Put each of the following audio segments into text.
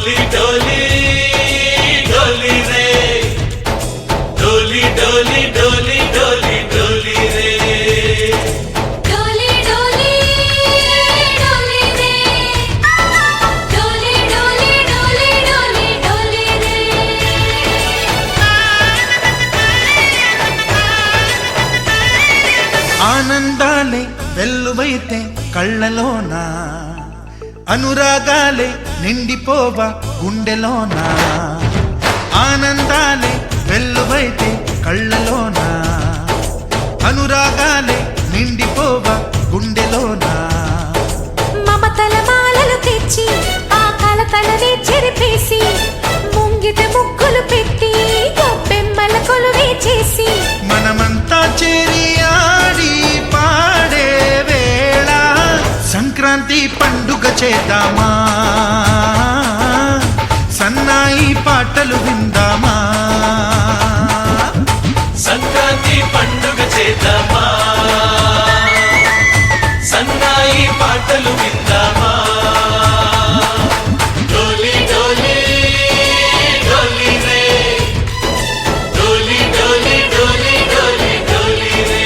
डोली डोली डोली रे डोली डोली डोली डोली डोली रे डोली डोली डोली रे डोली डोली डोली डोली डोली रे ఆనందాలే వెల్లువైతే కళ్ళలోనా అనురాగాలే నిండిపోవా గుండెలోనా ఆనందాలే వెల్లువైతే కళ్ళలోనా అనురాగాలే నిండిపోవా గుండెలోనా మమతల మాలలు తెచ్చి ఆ కలతలనే చెరిపేసి ముంగిట ముగ్గులు పెట్టి గొప్పెమ్మల కొలువే చేసి మనమంతా చేరి ఆడి పాడే వేళ సంక్రాంతి పండుగ చేద్దామా సన్నాయి పాటలు విందామా సంక్రాంతి పండుగ చేద్దామా సన్నాయి పాటలు విందామా డోలి డోలి డోలి రే డోలి డోలి డోలి డోలి డోలి రే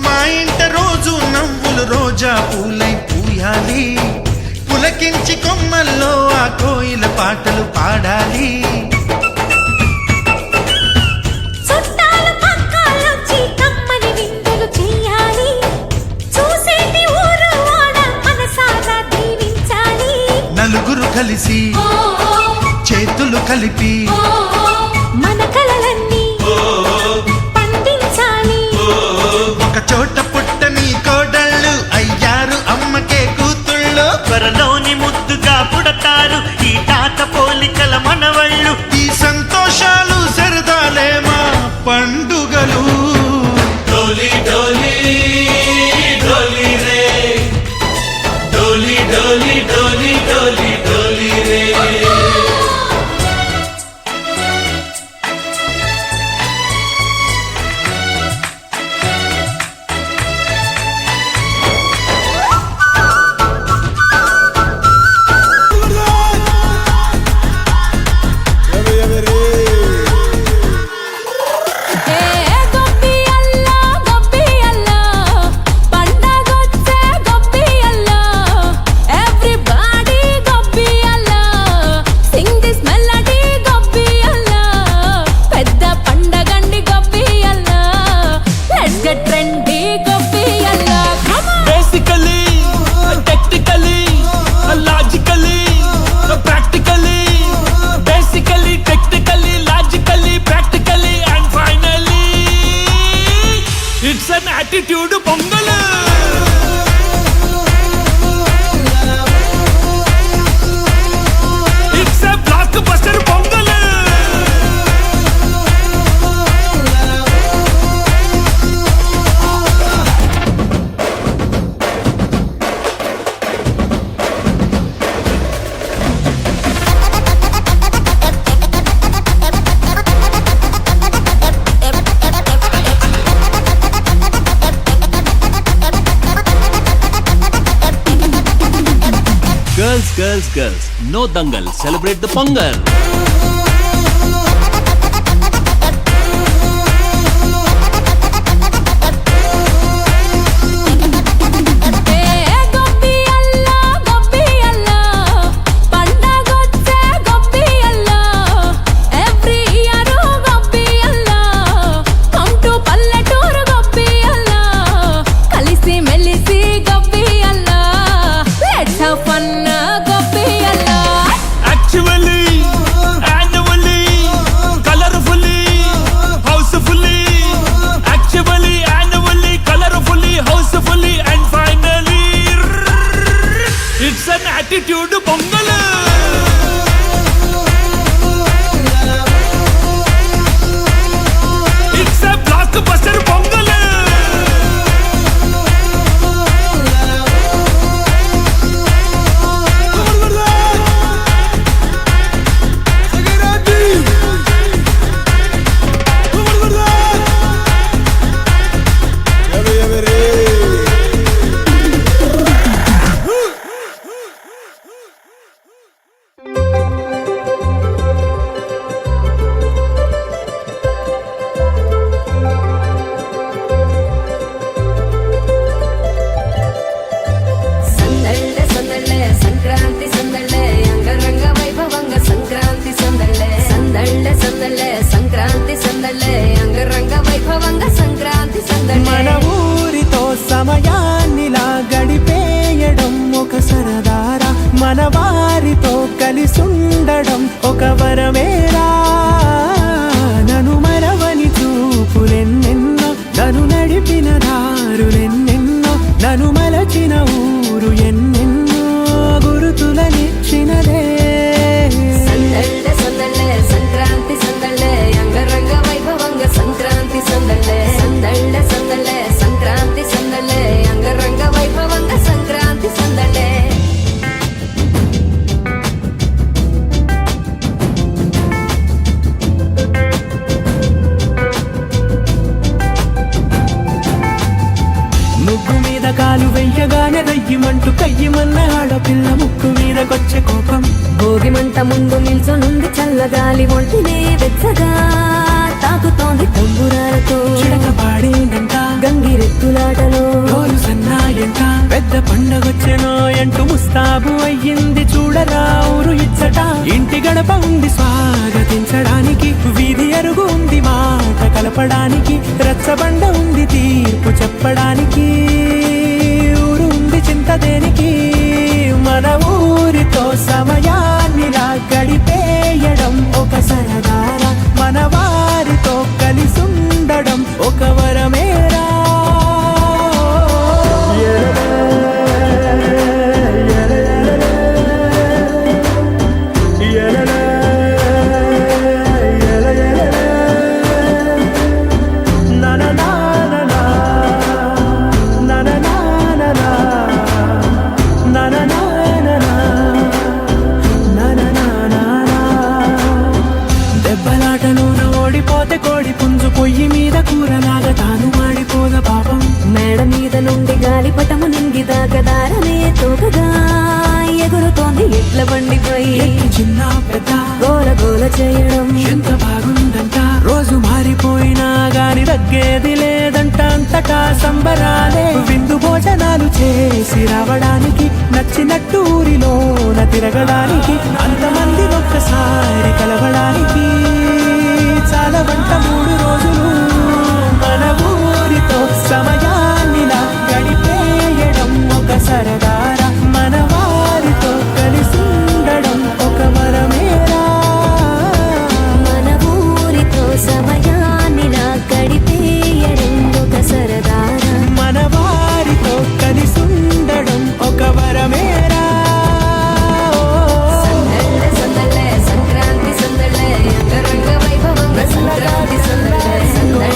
మా ఇంట రోజు నవ్వులు రోజా పూలై పూయాలి పులకించి కొమ్మల్లో ఆ కోయిల పాటలు పాడాలి చుట్టాలు పక్కాలొచ్చి కమ్మని విందులు చెయ్యాలి చూసేటి ఊరు వాడ మనసారా దీవించాలి నలుగురు కలిసి చేతులు కలిపి మన కలలన్నీ పండించాలి ఒక చోట పుట్టని కోడళ్ళు అయ్యారు అమ్మకే కూతుళ్ళు త్వరలోని ముద్దుగా పుడతారు ఈ తాత పోలికల మనవళ్ళు ఈ సంతోషాలు సరదాలే మా పండుగలు डोली डोली डोली रे डोली डोली डोली डोली डोली रे గొప్పి అల్లా పండగొచ్చే గొప్పి అల్లా ఎవ్రీబడీ గొప్పి అల్లా సింగ్ దిస్ మెలడీ గొప్పి అల్లా పెద్ద పండగండి గొప్పి అల్లా లెట్స్ గెట్ ట్రెండీ గొప్పి అల్లా basically technically logically practically basically technically logically practically and finally it's an attitude Pongal it's a blockbuster Pongal Girls, girls, girls, no dangal, celebrate the Pongal. గొప్పి అల్లా పండగొచ్చే గొప్పి అల్లా ఎవ్రీ ఇయర్ గొప్పి అల్లా కమ్ టు పల్లెటూరు గొప్పి అల్లా కలిసి మెలిసి గొప్పి అల్లా లెట్స్ హావ్ ఫన్ గొప్పి అల్లా Actually, వరమేరా నను మరవని చూపులెన్నెన్నో నను నడిపిన దారులెన్నెన్నో నను మలచిన ఊరు ఎన్నెన్నో గురుతులనిచ్చినదే సందళ్ళే సందళ్ళే సంక్రాంతి సందళ్ళే అంగరంగ వైభవంగ సంక్రాంతి సందళ్ళే సందళ్ళే సందళ్ళే సంక్రాంతి సందళ్ళే అంగరంగ వైభవంగ సంక్రాంతి సందళ్ళే ముగ్గు మీద కాలు వెయ్యగానే రయ్యమంటూ కయ్యమన్న ఆడపిల్ల ముక్కు మీదకొచ్చే కోపం భోగి మంట ముందు నిల్చొనుంది చల్లగాలి ఒంటినే వెచ్చగా తాకుతోంది తంబురాలతో చిడక పాడేందంట గంగిరెద్దులాటలో రోజు సన్నాయంట పెద్ద పండగొచ్చెనో ఎంటూ ముస్తాబు అయ్యింది చూడరా ఊరు ఇచ్చట ఇంటి గడప ఉంది స్వాగతించడానికి వీధి అరుగు ఉంది మాట కలపడానికి రచ్చబండ ఉంది తీర్పు చెప్పడానికి ఊరు ఉంది చింత దేనికి మన ఊరితో సమయాన్నిలా గడిపేయడం ఒక సరదారా మన వారితో కలిసుండడం ఒక వరమేరా దెబ్బలాటలోన ఓడిపోతే కోడి పుంజు పొయ్యి మీద కూరలాగా తాను మాడిపోద పాపం మేడ మీద నుండి గాలిపటము నింగి దాకదారనే తోకగా ఎగురుతోంది ఎట్ల బండిపై ఎత్తి చిన్న పెద్ద గోల గోల చేయడం ఎంత బాగుందంట రోజు మారిపోయినా గాని తగ్గేది లేదంట అంతటా సంబరాలే విందు భోజనాలు చేసి రావడానికి నచ్చినట్టు ఊరిలోన తిరగడానికి అంతమంది ఒక్కసారి కలవడానికి చాలా వంట 3 రోజులు మన ఊరితో సమయాన్నిలా గడిపేయడం ఒక సరదారా మన వారితో కలిసి ఉండడం ఒక వరమేరా మన ఊరితో సమయాన్నిలా గడిపేయడం ఒక సరదారా మన వారితో కలిసి ఉండడం ఒక వరమేరా సందళ్ళే సందళ్ళే సంక్రాంతి సందళ్ళే అంగరంగ వైభవంగ సంక్రాంతి సందళ్ళే సందళ్ళే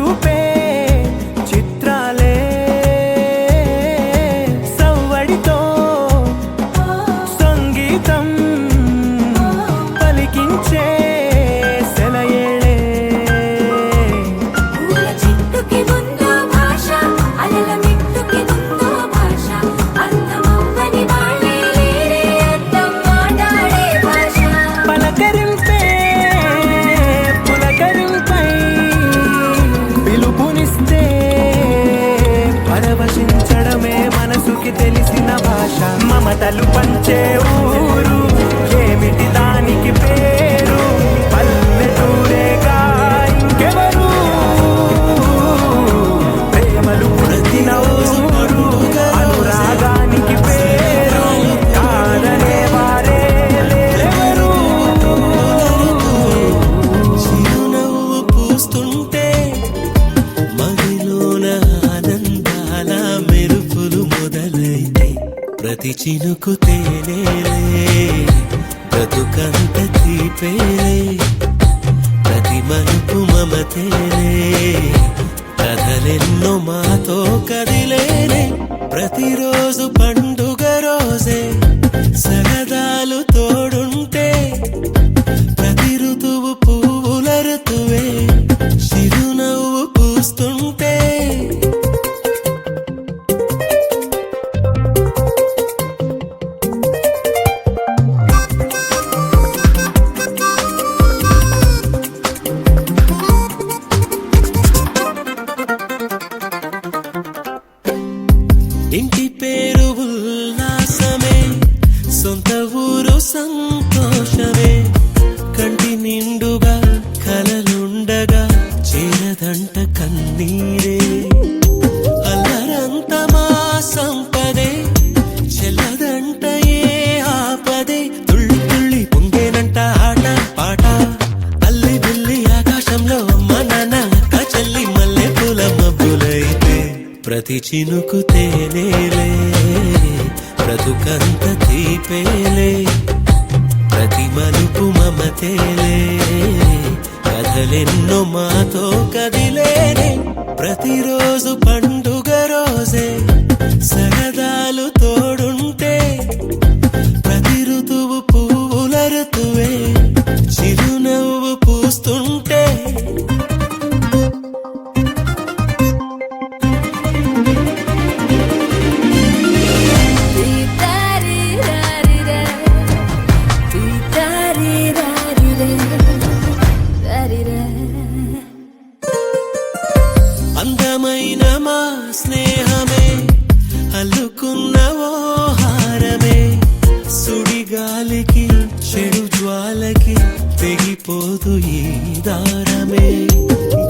చూపే చిత్రాలే సవ్వడితో సంగీతం పలికించే సెలయేళే పూల చెట్టుకి ఉందో భాష అలల మిట్టుకి ఉందో భాష అర్థమవ్వని వాళ్ళే లేరే అర్థం మాట్లాడే భాష పలకరింపే పులకరింపై పిలుపునిస్తే పరవశించడమే మనసుకి తెలిసిన భాష మమతలు పంచే ఊరు ఏమిటి దానికి పేరు పల్లెటూరేగా ఇంకెవరు ప్రేమలు పుట్టిన ఊరు అనురాగానికి పేరు కాదనే వారే లేరెవరు చిరునవ్వు పూస్తుంటే మదిలోన ఆనందాల మెరుపులు మొదలైతే ప్రతి చినుకు తేనేలే బ్రతుకంత తీపేలే ప్రతి మలుపు మమతేలే కథలెన్నో మాతో కదిలేలే ప్రతిరోజు పండుగ రోజే సరదాలు తోడుంటే ప్రతి ఋతువు పువ్వుల ఋతువే చిరునవ్వు పూస్తుంటే ఇంటి పేరు ఉల్లాసమే సొంత ఊరు సంతోషమే కంటి నిండుగా కలలుండగా చేరదంట కన్నీరే అల్లరంత మా సంపదే చెల్లదంట ఏ ఆపదే తుళ్ళి తుళ్ళి పొంగేనంట ఆట పాట అల్లి బిల్లి ఆకాశంలో అమ్మ నాన్న అక్క చెల్లి మల్లె పూల మబ్బులైతే ప్రతి చినుకు తేనేలే బ్రతుకంత తీపేలే ప్రతి మలుపు మమతేలే కథలెన్నో మాతో కదిలేనే ప్రతిరోజు పండుగ రోజే సరదాలు తోడుంటే ప్రతి ఋతువు పువ్వుల ఋతువే చిరునవ్వు పూస్తుంటే అందమైన మా స్నేహమే అల్లుకున్న ఓ హారమే సుడిగాలికి చెడు జ్వాలకి తెగిపోదు ఈ దారమే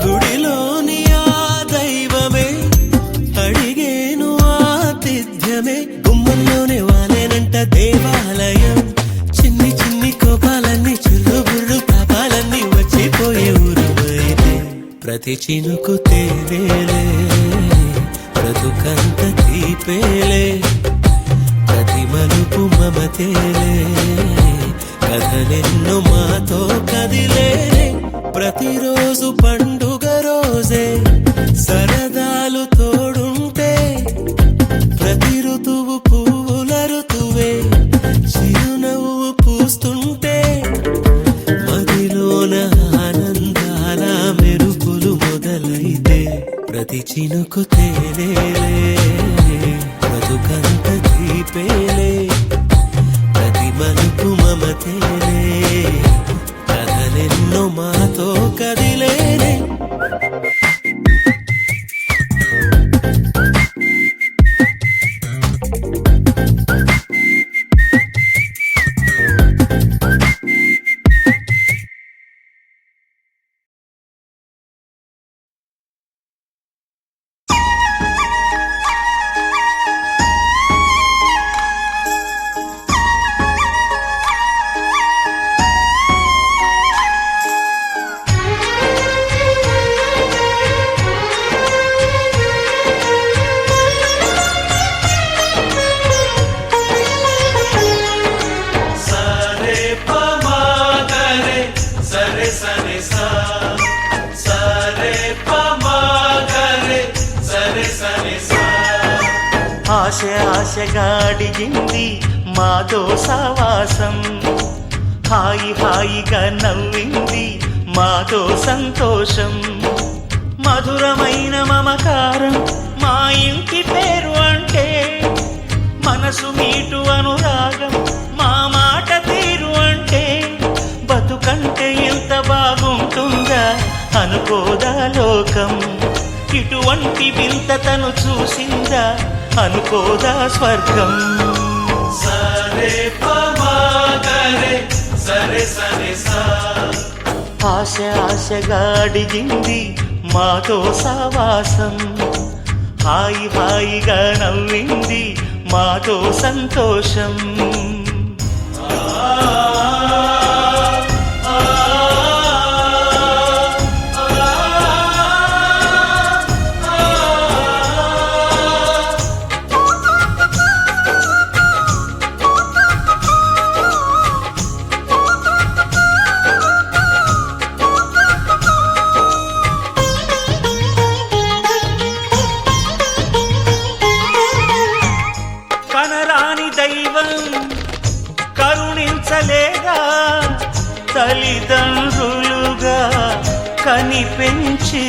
గుడిలోని ఆ దైవమే అడిగేను ఆతిథ్యమే గుమ్మంలోనే వాలేనంట దేవాలయం చిన్ని చిన్ని కోపాలన్నీ చుర్రు బుర్రు పాపాలన్నీ వచ్చిపోయే ఊరుమైతే ప్రతి చినుకు తేనేలే బ్రతుకంత తీపేలే ప్రతి మలుపు మమతేలే కథలెన్నో మాతో కదిలేనే ప్రతిరోజు పండుగ రోజే సరదాలు తోడుంటే ప్రతి ఋతువు పువ్వుల ఋతువే చిరునవ్వు పూస్తుంటే మదిలోన ఆనందాల మెరుపులు మొదలైతే ప్రతి చినుకు తేనేలే బ్రతుకంత తీపేలే ప్రతి మలుపు మమతేలే కథలెన్నో మాతో కదిలేనే ఆశగా అడిగింది మాతో సావాసం హాయి హాయిగా నవ్వింది మాతో సంతోషం మధురమైన మమకారం మా ఇంటి పేరు అంటే మనసు మీటు అనురాగం మా మాట తీరు అంటే బతుకంటే ఎంత బాగుంటుందా అనుకోదా లోకం ఇటువంటి వింత తను చూసిందా అనుకోదా స్వర్గం సరే పమాగరే సరే సరే సా ఆశగా అడిగింది మాతో సావాసం హాయి హాయిగా నవ్వింది మాతో సంతోషం కనరాని దైవం కరుణించలేదా తల్లిదండ్రులుగా కనిపెంచి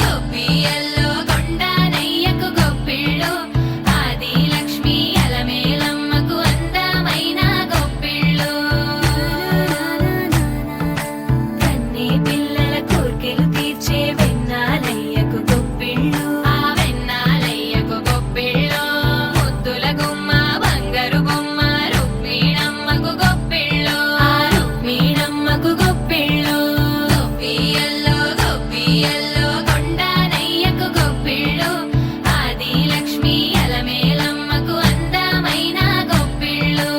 గొప్పియల్లో కొండానయ్యకు గొప్పిళ్ళు ఆది లక్ష్మి అలమేలమ్మకు అందమైన గొప్పిళ్ళు కన్నీ పిల్లల కోర్కెలు తీర్చే వెన్నాలయ్యకు గొప్పిళ్ళు ఆ వెన్నాలయ్యకు గొప్పిళ్ళు ముద్దుల గుమ్మ బంగారు బొమ్మ రుక్మిణమ్మకు గొప్పిళ్ళు ఆ రుక్మిణమ్మకు గొప్పిళ్ళు గొప్పియల్లో కొండానయ్యకు గొప్పిళ్ళు ఆది లక్ష్మి అలమేలమ్మకు అందమైన గొప్పిళ్ళు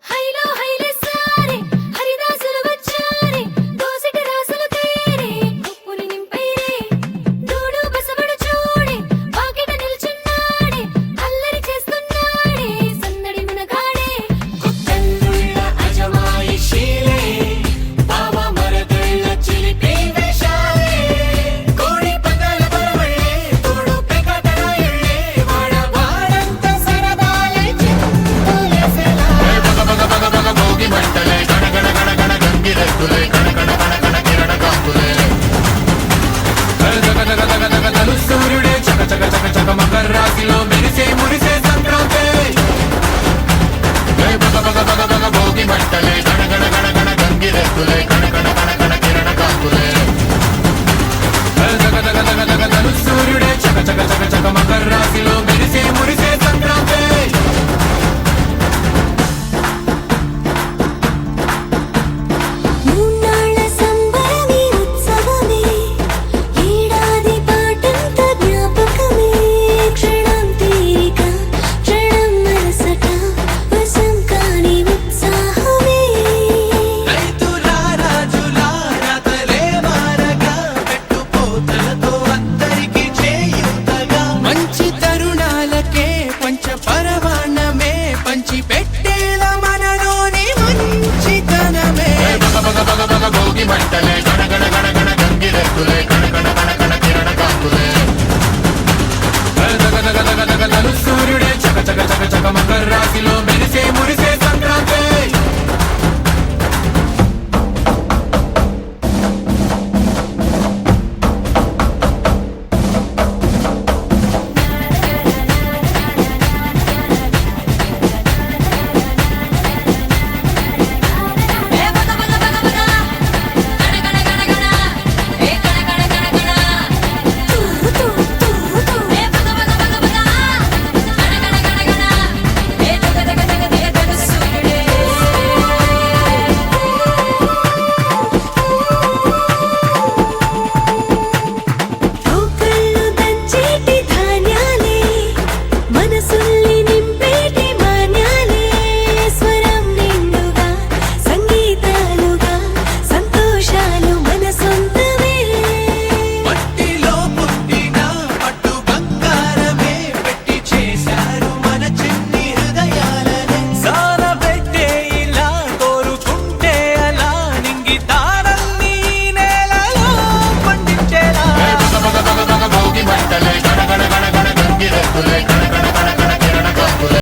హైలో హైలే సారే హరిదాసులు వచ్చారే దోసిటి రాసులు తేరే ఉప్పుని నింపైరే దూడు బసవడు చూడే వాకిట నిల్చున్నాడే అల్లరి చేస్తున్నాడే సందడి మునగాడే కొత్తల్లుళ్ళ అజమాయిషీలే బావ మరదళ్ళ చిలిపి వేషాలే కోడి పగల బరవళ్ళే తోడు పెకటరాయళ్ళే వాడ వాడంత సరదాలే చింతులేసెలా భోగి మంటలే గణ గణ గణ గణ గంగిరెద్దులే గణ గణ గణ గణ కిరణ కాంతులే తలు సూర్యుడే చక చక చక చక మకర రాశిలో మెరిసే మురిసే సంక్రాంతి భోగి మంటలే గణ గణ గణ గణ గంగిరెద్దులే గణ గణ గణ గణ కిరణ కాంతులే తలు సూర్యుడే చక చక చక చక మకర రాశిలో మెరిసే మురిసే సంక్రాంతి మూన్నాళ్ళ సంబరమే ఉత్సవమే ఏడాది పాటంత జ్ఞాపకమే క్షణం తీరిక క్షణం మనసట వశం కాని ఉత్సాహమే రైతులారా జులారా తలే మారగా పెట్టుపోతలతో అందరికీ చేయూతగా మంచి తరుణాలకే పంచ పరమాన్నమే పంచి పెట్టేలా మనలోని మంచితనమే భోగి మంటలే